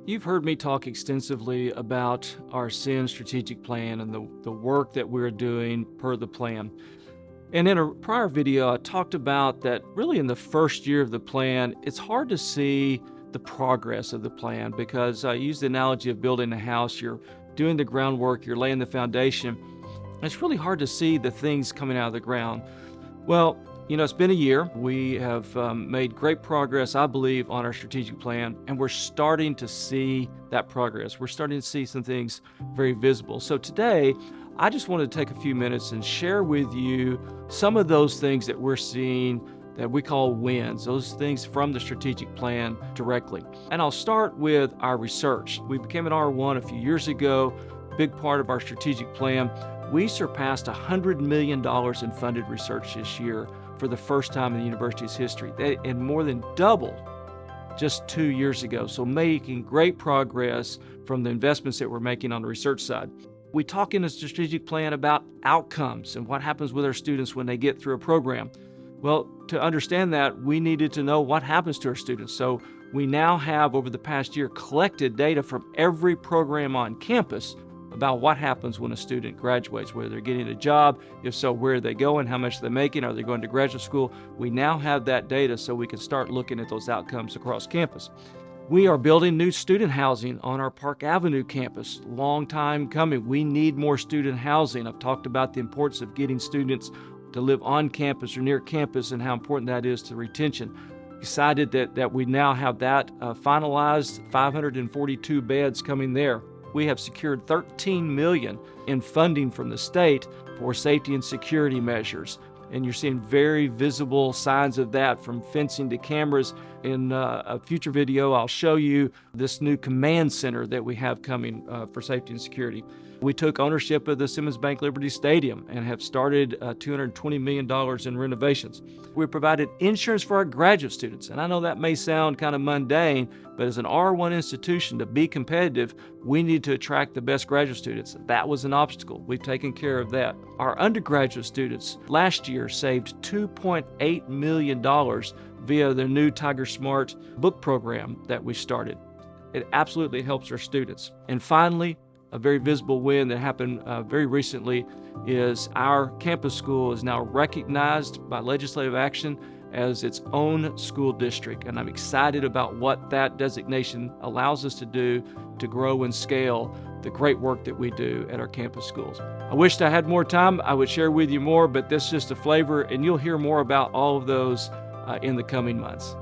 You've heard me talk extensively about our SIN strategic plan and the work that we're doing per the plan. And in a prior video, I talked about that really in the first year of the plan, it's hard to see the progress of the plan because I use the analogy of building a house. You're doing the groundwork, you're laying the foundation. It's really hard to see the things coming out of the ground. Well, it's been a year. We have made great progress, I believe, on our strategic plan, and we're starting to see that progress. We're starting to see some things very visible. So today, I just wanted to take a few minutes and share with you some of those things that we're seeing that we call wins, those things from the strategic plan directly. And I'll start with our research. We became an R1 a few years ago, big part of our strategic plan. We surpassed $100 million in funded research this year for the first time in the university's history, and more than doubled just 2 years ago. So making great progress from the investments that we're making on the research side. We talk in the strategic plan about outcomes and what happens with our students when they get through a program. Well, to understand that, we needed to know what happens to our students. So we now have, over the past year, collected data from every program on campus about what happens when a student graduates, whether they're getting a job, if so, where are they going, how much are they making, are they going to graduate school? We now have that data so we can start looking at those outcomes across campus. We are building new student housing on our Park Avenue campus. Long time coming. We need more student housing. I've talked about the importance of getting students to live on campus or near campus and how important that is to retention. Excited that we now have that finalized, 542 beds coming there. We have secured $13 million in funding from the state for safety and security measures. And you're seeing very visible signs of that, from fencing to cameras. In a future video, I'll show you this new command center that we have coming for safety and security. We took ownership of the Simmons Bank Liberty Stadium and have started $220 million in renovations. We provided insurance for our graduate students. And I know that may sound kind of mundane, but as an R1 institution, to be competitive, we need to attract the best graduate students. That was an obstacle. We've taken care of that. Our undergraduate students last year saved $2.8 million via the new Tiger Smart book program that we started. It absolutely helps our students. And finally, a very visible win that happened very recently is our campus school is now recognized by legislative action as its own school district. And I'm excited about what that designation allows us to do to grow and scale the great work that we do at our campus schools. I wished I had more time. I would share with you more, but this is just a flavor, and you'll hear more about all of those in the coming months.